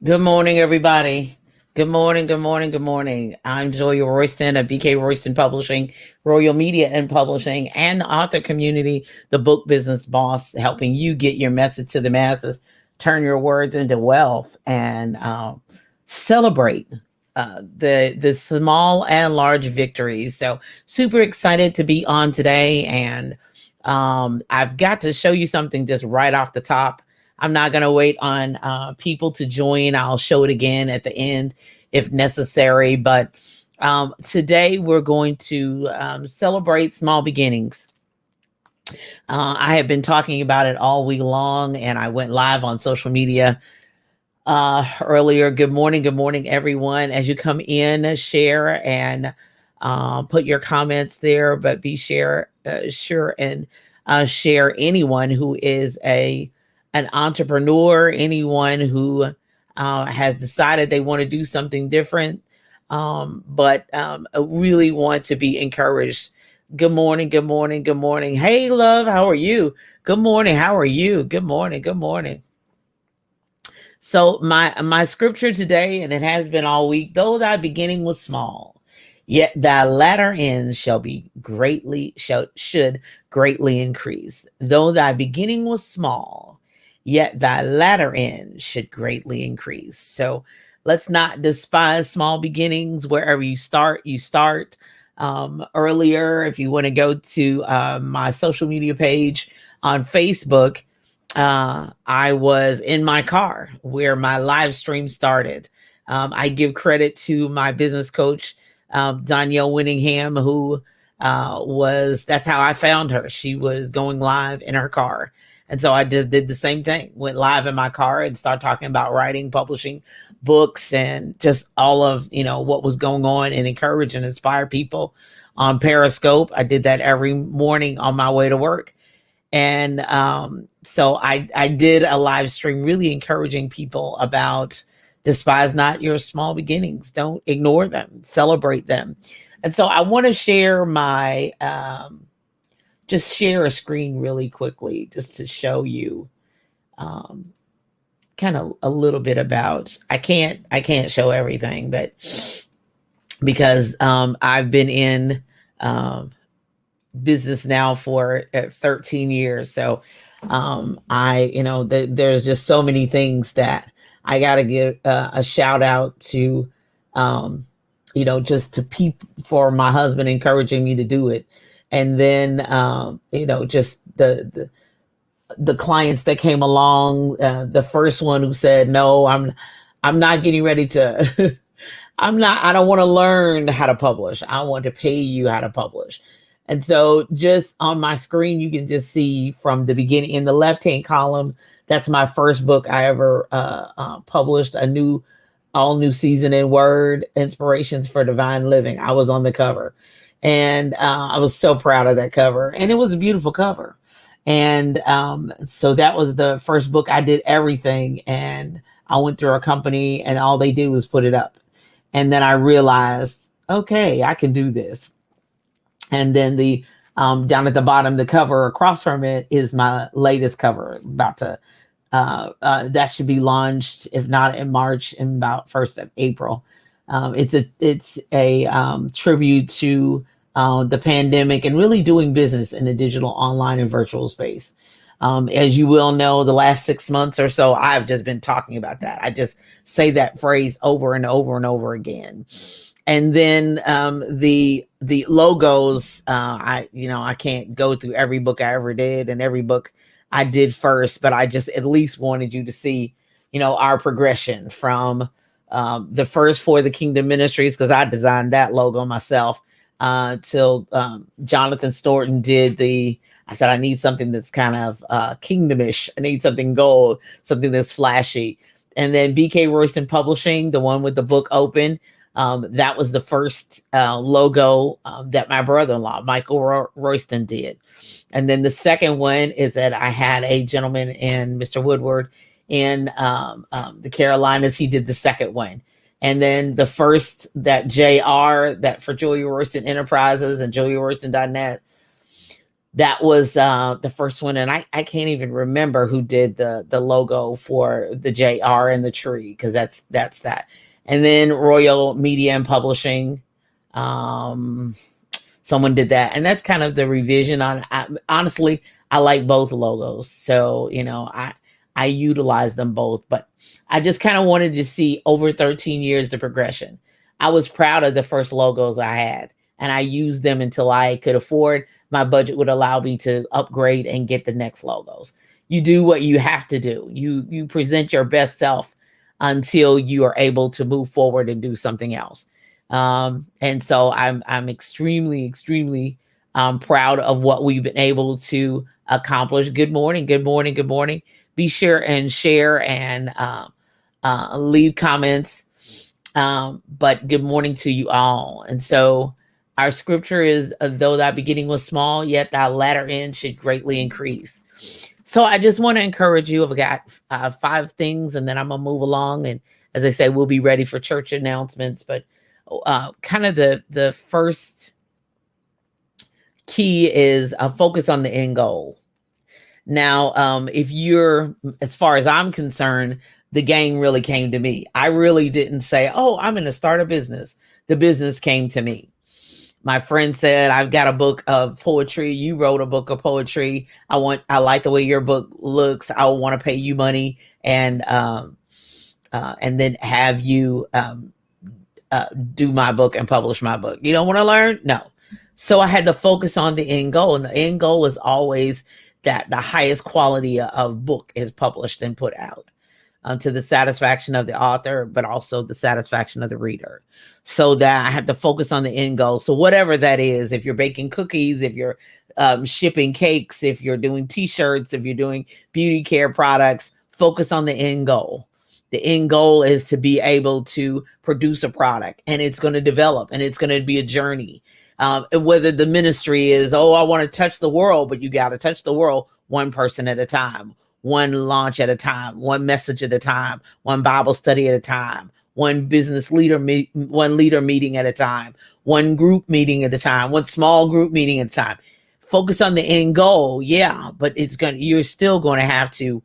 Good morning, everybody. Good morning, good morning, good morning. I'm Joya Royston of BK Royston Publishing, Royal Media and Publishing, and the author community, the book business boss, helping you get your message to the masses, turn your words into wealth, and celebrate the small and large victories. So super excited to be on today, and I've got to show you something just right off the top. I'm not going to wait on people to join. I'll show it again at the end if necessary. But today we're going to celebrate small beginnings. I have been talking about it all week long, and I went live on social media earlier. Good morning, everyone. As you come in, share and put your comments there, but be sure and share anyone who is an entrepreneur, anyone who has decided they want to do something different, but really want to be encouraged. Good morning, good morning, good morning. Hey, love, how are you? Good morning, how are you? Good morning, good morning. So my scripture today, and it has been all week, though thy beginning was small, yet thy latter end shall be greatly should greatly increase. Though thy beginning was small, yet thy latter end should greatly increase. So let's not despise small beginnings. Wherever you start, you start. Earlier, if you want to go to my social media page on Facebook, I was in my car where my live stream started. I give credit to my business coach, Danielle Winningham, who that's how I found her. She was going live in her car. And so I just did the same thing, went live in my car and started talking about writing, publishing books, and just all of, what was going on, and encourage and inspire people on Periscope. I did that every morning on my way to work. And so I did a live stream really encouraging people about despise not your small beginnings. Don't ignore them, celebrate them. And so I want to share my, just share a screen really quickly just to show you um, kind of a little bit about, I can't show everything, but because I've been in business now for 13 years. So there's just so many things that I got to give a shout out to, just to people, for my husband encouraging me to do it. And then, just the clients that came along, the first one who said, no, I'm not getting ready to, I don't want to learn how to publish. I want to pay you how to publish. And so just on my screen, you can just see from the beginning in the left-hand column, that's my first book I ever published, all new season in Word, Inspirations for Divine Living. I was on the cover, and I was so proud of that cover, and it was a beautiful cover. And so that was the first book. I did everything, and I went through a company, and all they did was put it up. And then I realized, okay, I can do this. And then the down at the bottom, the cover across from it is my latest cover. About to that should be launched, if not in March, in about 1st of April. It's a tribute to the pandemic and really doing business in the digital, online, and virtual space. As you will know, the last 6 months or so, I've just been talking about that. I just say that phrase over and over and over again. And then the logos, I can't go through every book I ever did and every book I did first, but I just at least wanted you to see, our progression from the first For the Kingdom Ministries, because I designed that logo myself, till Jonathan Storton did I said, I need something that's kind of kingdomish. I need something gold, something that's flashy. And then BK Royston Publishing, the one with the book open, that was the first logo that my brother-in-law, Michael Royston, did. And then the second one is that I had a gentleman in Mr. Woodward in the Carolinas. He did the second one. And then the first, that JR, that for Julia Royston Enterprises and JuliaRoyston.net, That was the first one, and I can't even remember who did the logo for the JR and the tree, because that's that. And then Royal Media and Publishing, um, someone did that, and that's kind of the revision on. Honestly, I like both logos, so I utilize them both. But I just kind of wanted to see over 13 years the progression. I was proud of the first logos I had, and I used them until I could afford. My budget would allow me to upgrade and get the next logos. You do what you have to do. You present your best self until you are able to move forward and do something else. And so I'm extremely, extremely proud of what we've been able to accomplish. Good morning, good morning, good morning. Be sure and share and leave comments. But good morning to you all. And so our scripture is, though thy beginning was small, yet thy latter end should greatly increase. So I just want to encourage you. I've got 5 things, and then I'm gonna move along. And as I say, we'll be ready for church announcements. But kind of the first key is a focus on the end goal. Now, if you're, as far as I'm concerned, the game really came to me. I really didn't say, "Oh, I'm going to start a business." The business came to me. My friend said, "I've got a book of poetry. You wrote a book of poetry. I like the way your book looks. I want to pay you money and then have you do my book and publish my book. You don't want to learn?" No. So I had to focus on the end goal, and the end goal is always that the highest quality of book is published and put out, to the satisfaction of the author, but also the satisfaction of the reader. So that I have to focus on the end goal. So whatever that is, if you're baking cookies, if you're shipping cakes, if you're doing t-shirts, if you're doing beauty care products, focus on the end goal. The end goal is to be able to produce a product, and it's going to develop, and it's going to be a journey. Whether the ministry is, "Oh, I want to touch the world," but you got to touch the world one person at a time, one launch at a time, one message at a time, one Bible study at a time, one business leader, one leader meeting at a time, one group meeting at a time, one small group meeting at a time. Focus on the end goal, yeah, but you're still going to have to.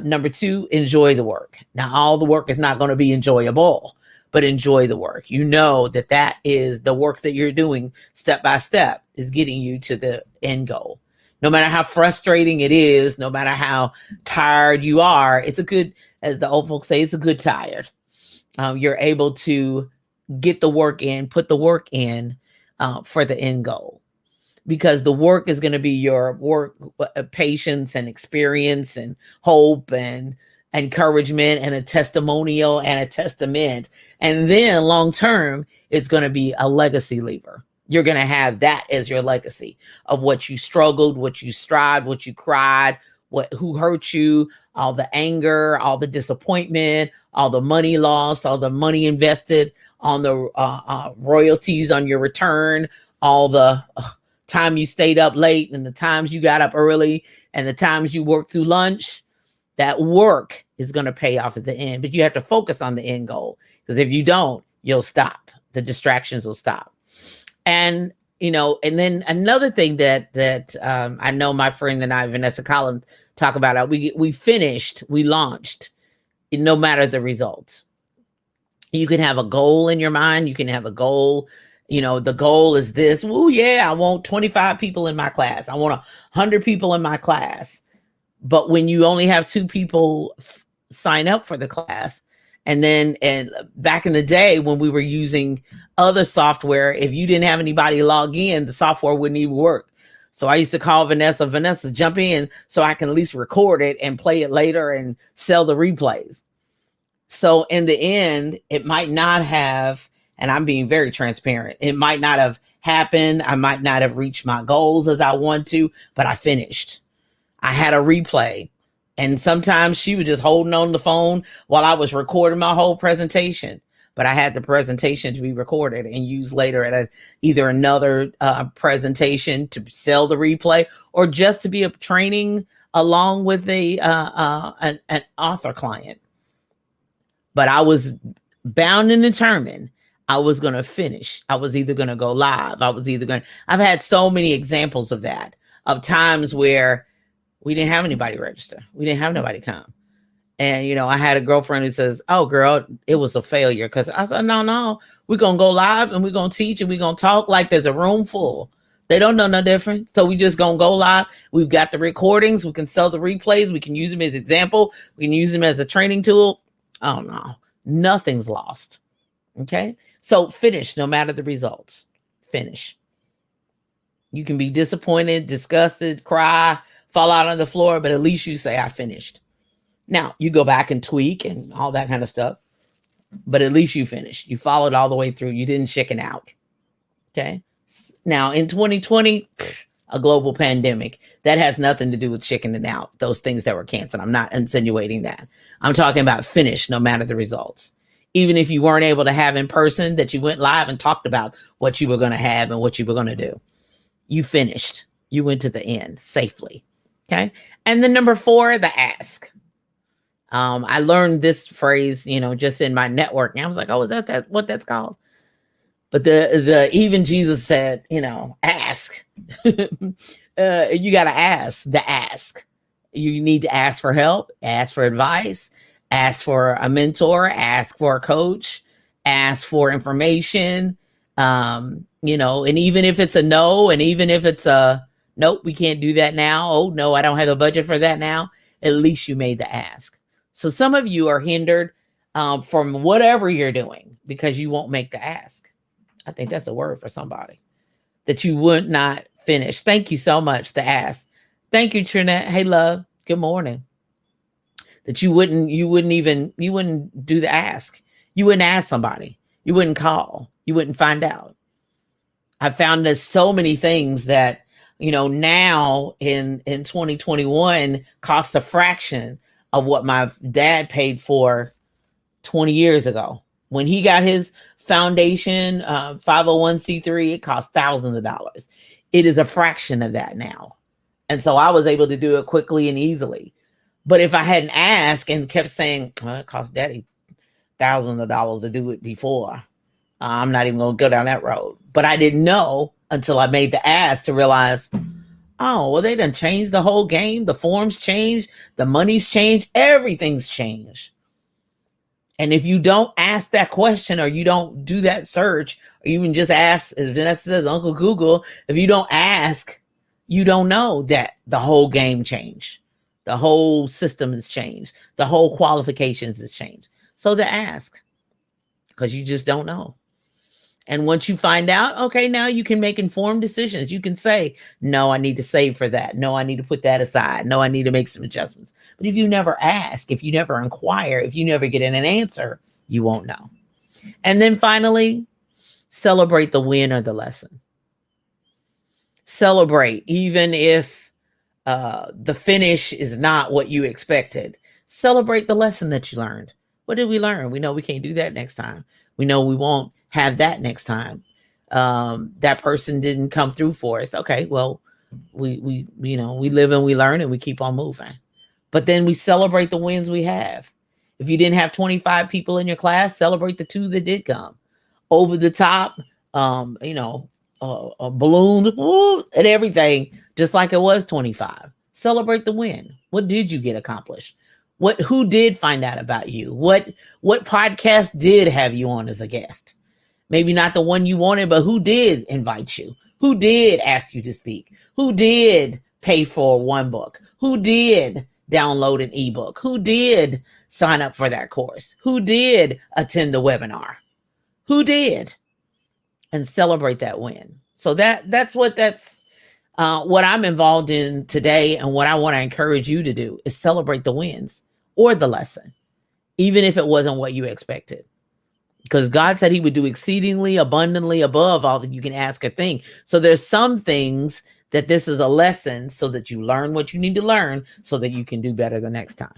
Number 2, enjoy the work. Now, all the work is not going to be enjoyable, but enjoy the work. You know that is the work that you're doing step by step is getting you to the end goal. No matter how frustrating it is, no matter how tired you are, it's a good, as the old folks say, it's a good tired. You're able to get the work in, put the work in for the end goal. Because the work is going to be your work, patience and experience and hope and encouragement and a testimonial and a testament. And then long term, it's going to be a legacy lever. You're going to have that as your legacy of what you struggled, what you strived, what you cried, who hurt you, all the anger, all the disappointment, all the money lost, all the money invested on the royalties on your return, all the time you stayed up late and the times you got up early and the times you worked through lunch. That work is going to pay off at the end, but you have to focus on the end goal, because if you don't, you'll stop. The distractions will stop. And and then another thing that I know my friend and I, Vanessa Collins, talk about, we launched, no matter the results. You can have a goal in your mind. You can have a goal. The goal is this. Oh yeah, I want 25 people in my class. I want 100 people in my class. But when you only have 2 people sign up for the class, and back in the day when we were using other software, if you didn't have anybody log in, the software wouldn't even work. So I used to call Vanessa, jump in so I can at least record it and play it later and sell the replays. So in the end, it might not have, and I'm being very transparent, it might not have happened. I might not have reached my goals as I want to, but I finished. I had a replay. And sometimes she was just holding on the phone while I was recording my whole presentation. But I had the presentation to be recorded and used later at either another presentation to sell the replay, or just to be a training along with an author client. But I was bound and determined I was going to finish. I was either going to go live. I've had so many examples of that, of times where we didn't have anybody register. We didn't have nobody come. And, I had a girlfriend who says, oh, girl, it was a failure. Because I said, no, we're going to go live and we're going to teach and we're going to talk like there's a room full. They don't know no different. So we just going to go live. We've got the recordings. We can sell the replays. We can use them as example. We can use them as a training tool. Oh, no, nothing's lost. Okay. So finish no matter the results. Finish. You can be disappointed, disgusted, cry, fall out on the floor, but at least you say, I finished. Now, you go back and tweak and all that kind of stuff, but at least you finished. You followed all the way through. You didn't chicken out. Okay. Now, in 2020, a global pandemic, that has nothing to do with chickening out, those things that were canceled. I'm not insinuating that. I'm talking about finish no matter the results. Even if you weren't able to have in person, that you went live and talked about what you were going to have and what you were going to do. You finished. You went to the end safely. Okay. And then number 4, the ask. I learned this phrase, just in my networking. I was like, oh, is that what that's called? But the even Jesus said, ask. You got to ask. The ask. You need to ask for help, ask for advice, ask for a mentor, ask for a coach, ask for information. And even if it's a no, and even if it's a nope, we can't do that now. Oh no, I don't have the budget for that now. At least you made the ask. So some of you are hindered from whatever you're doing because you won't make the ask. I think that's a word for somebody, that you would not finish. Thank you so much, the ask. Thank you, Trinette. Hey, love. Good morning. That you wouldn't do the ask. You wouldn't ask somebody. You wouldn't call. You wouldn't find out. I found there's so many things that, now in 2021 cost a fraction of what my dad paid for 20 years ago. When he got his foundation, 501c3, it cost thousands of dollars. It is a fraction of that now. And so I was able to do it quickly and easily. But if I hadn't asked and kept saying, it cost daddy thousands of dollars to do it before, I'm not even going to go down that road. But I didn't know until I made the ask to realize, oh, well, they done changed the whole game. The forms changed. The money's changed. Everything's changed. And if you don't ask that question, or you don't do that search, or even just ask, as Vanessa says, Uncle Google, if you don't ask, you don't know that the whole game changed. The whole system has changed. The whole qualifications has changed. So the ask, because you just don't know. And once you find out, okay, now you can make informed decisions. You can say, no, I need to save for that. No, I need to put that aside. No, I need to make some adjustments. But if you never ask, if you never inquire, if you never get an answer, you won't know. And then finally, celebrate the win or the lesson. Celebrate, even if the finish is not what you expected. Celebrate the lesson that you learned. What did we learn? We know we can't do that next time. We know we won't have that next time. That person didn't come through for us. Okay, well, we live and we learn and we keep on moving. But then we celebrate the wins we have. If you didn't have 25 people in your class, celebrate the 2 that did come. Over the top, a balloon and everything, just like it was 25. Celebrate the win. What did you get accomplished? Who did find out about you? What podcast did have you on as a guest? Maybe not the one you wanted, but who did invite you? Who did ask you to speak? Who did pay for one book? Who did download an ebook? Who did sign up for that course? Who did attend the webinar? Who did? And celebrate that win. So that's what I'm involved in today, and what I want to encourage you to do is celebrate the wins or the lesson, even if it wasn't what you expected. Because God said he would do exceedingly abundantly above all that you can ask or think. So there's some things that this is a lesson so that you learn what you need to learn so that you can do better the next time.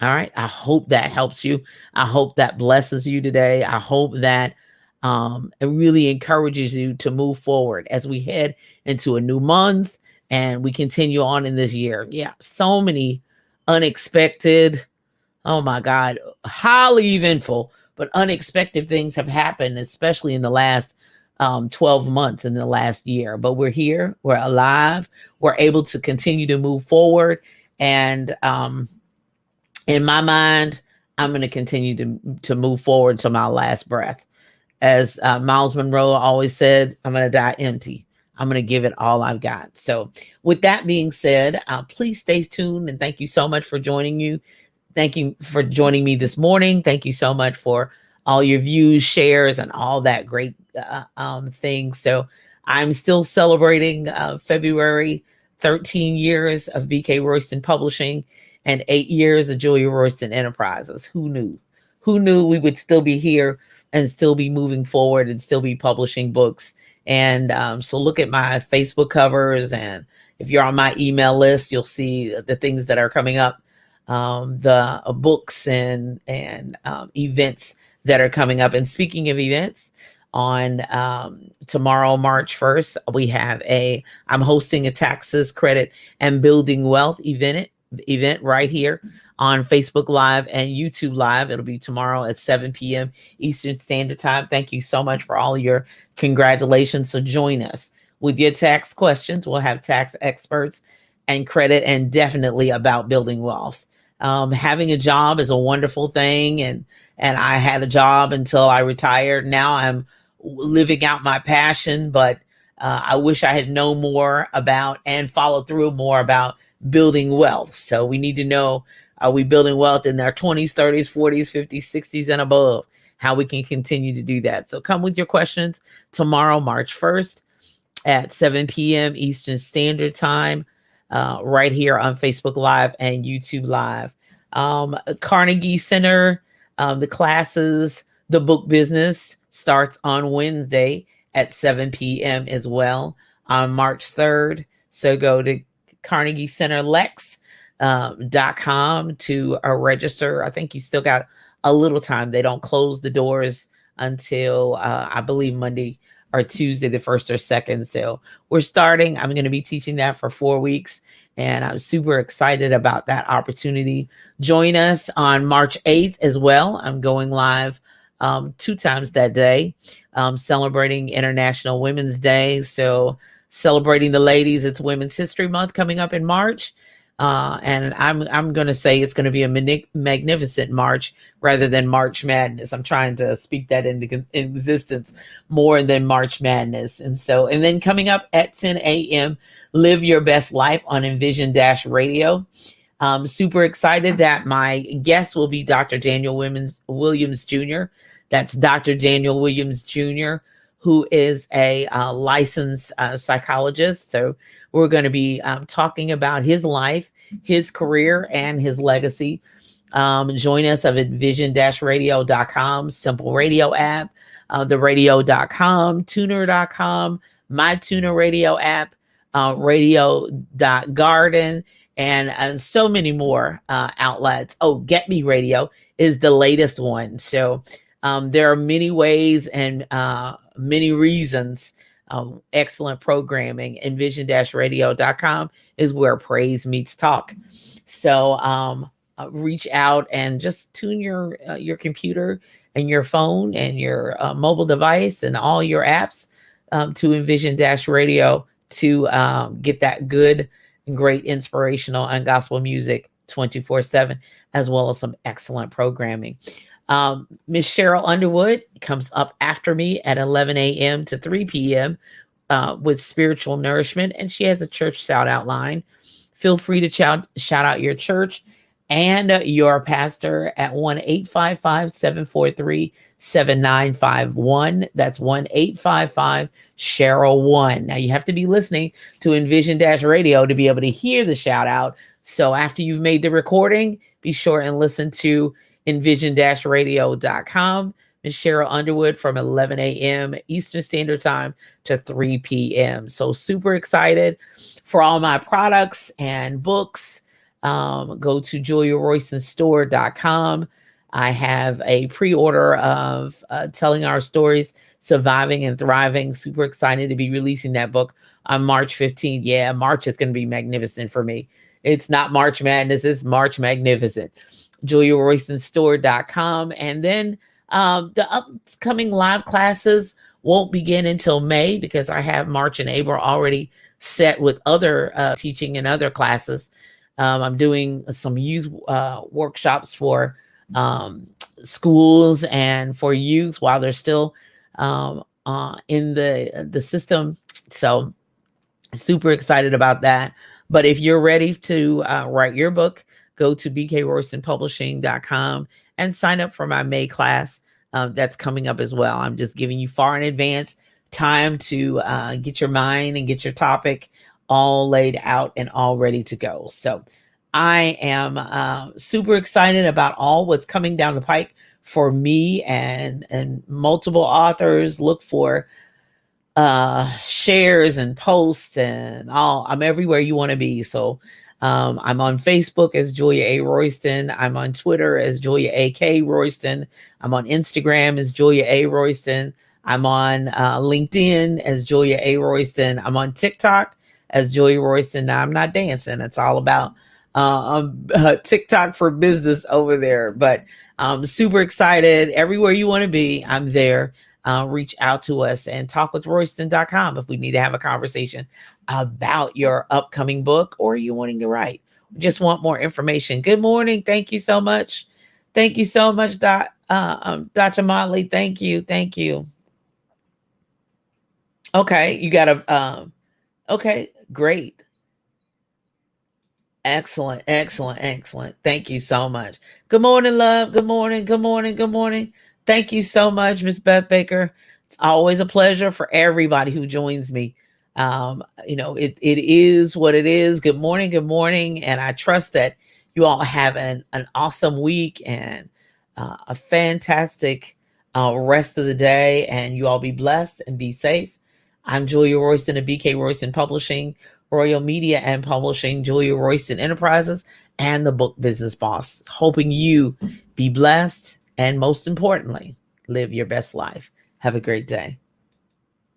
All right. I hope that helps you. I hope that blesses you today. I hope that it really encourages you to move forward as we head into a new month and we continue on in this year. Yeah. So many unexpected, oh my God, highly eventful, but unexpected things have happened, especially in the last 12 months in the last year. But we're here, we're alive, we're able to continue to move forward. And in my mind, I'm going to continue to move forward to my last breath. As Miles Monroe always said, I'm going to die empty. I'm going to give it all I've got. So, with that being said, please stay tuned and thank you so much for joining you. Thank you for joining me this morning. Thank you so much for all your views, shares, and all that great things. So, I'm still celebrating February 13 years of BK Royston Publishing and 8 years of Julia Royston Enterprises. Who knew? Who knew we would still be here and still be moving forward and still be publishing books? And so look at my Facebook covers, and if you're on my email list, you'll see the things that are coming up, the books and events that are coming up. And speaking of events, on tomorrow, March 1st, I'm hosting a taxes, credit, and building wealth event right here on Facebook Live and YouTube Live. It'll be tomorrow at 7 p.m. Eastern Standard Time. Thank you so much for all your congratulations. So join us with your tax questions. We'll have tax experts and credit, and definitely about building wealth. Having a job is a wonderful thing. And I had a job until I retired. Now I'm living out my passion, but I wish I had known more about and followed through more about building wealth. So we need to know, are we building wealth in our 20s, 30s, 40s, 50s, 60s, and above? How we can continue to do that. So come with your questions tomorrow, March 1st at 7 p.m. Eastern Standard Time, right here on Facebook Live and YouTube Live. Carnegie Center, the classes, the book business starts on Wednesday at 7 p.m. as well on March 3rd. So go to Carnegie Center Lex.com to register. I think you still got a little time. They don't close the doors until I believe Monday or Tuesday, the 1st or 2nd. So we're starting. I'm going to be teaching that for 4 weeks, and I'm super excited about that opportunity. Join us on March 8th as well. I'm going live 2 times that day, celebrating International Women's Day. So celebrating the ladies, it's Women's History Month coming up in March. And I'm going to say it's going to be a magnificent March rather than March Madness. I'm trying to speak that into existence more than March Madness. And then coming up at 10 a.m., Live Your Best Life on Envision Radio. Super excited that my guest will be Dr. Daniel Williams Jr. That's Dr. Daniel Williams Jr., who is a licensed psychologist. So we're going to be talking about his life, his career, and his legacy. Join us at envision-radio.com, Simple Radio app, the radio.com, tuner.com, my tuner radio app, radio.garden, and so many more outlets. Oh, Get Me Radio is the latest one. So there are many ways and many reasons. Excellent programming. Envision-radio.com is where praise meets talk. So reach out and just tune your computer and your phone and your mobile device and all your apps to Envision-radio to get that good and great inspirational and gospel music 24/7, as well as some excellent programming. Miss Cheryl Underwood comes up after me at 11 a.m. to 3 p.m. With spiritual nourishment, and she has a church shout out line. Feel free to shout out your church and your pastor at 1-855-743-7951. That's 1-855-Cheryl1. Now you have to be listening to Envision-Radio to be able to hear the shout out. So after you've made the recording, be sure and listen to envision-radio.com. Ms. Cheryl Underwood from 11 a.m. Eastern Standard Time to 3 p.m. So super excited for all my products and books. Go to JuliaRoystonStore.com. I have a pre-order of Telling Our Stories, Surviving and Thriving. Super excited to be releasing that book on March 15th. Yeah, March is going to be magnificent for me. It's not March Madness, it's March Magnificent. JuliaRoystonStore.com. And then the upcoming live classes won't begin until May because I have March and April already set with other teaching and other classes. I'm doing some youth workshops for schools and for youth while they're still in the system. So super excited about that. But if you're ready to write your book, go to bkroystonpublishing.com and sign up for my May class that's coming up as well. I'm just giving you far in advance time to get your mind and get your topic all laid out and all ready to go. So I am super excited about all what's coming down the pike for me and multiple authors. Look for shares and posts and all. I'm everywhere you want to be. So I'm on Facebook as Julia A. Royston. I'm on Twitter as Julia A.K. Royston. I'm on Instagram as Julia A. Royston. I'm on LinkedIn as Julia A. Royston. I'm on TikTok as Julia Royston. Now I'm not dancing. It's all about TikTok for business over there. But I'm super excited. Everywhere you want to be, I'm there. Reach out to us and talkwithroyston.com if we need to have a conversation about your upcoming book or you wanting to write. We just want more information. Good morning. Thank you so much. Thank you so much, Dr. Motley. Thank you. Thank you. Okay. You got a, okay, great. Excellent, excellent, excellent. Thank you so much. Good morning, love. Good morning, good morning, good morning. Thank you so much, Miss Beth Baker. It's always a pleasure for everybody who joins me. It is what it is. Good morning, good morning. And I trust that you all have an awesome week and a fantastic rest of the day. And you all be blessed and be safe. I'm Julia Royston of BK Royston Publishing, Royal Media and Publishing, Julia Royston Enterprises, and the Book Business Boss. Hoping you be blessed and most importantly, live your best life. Have a great day.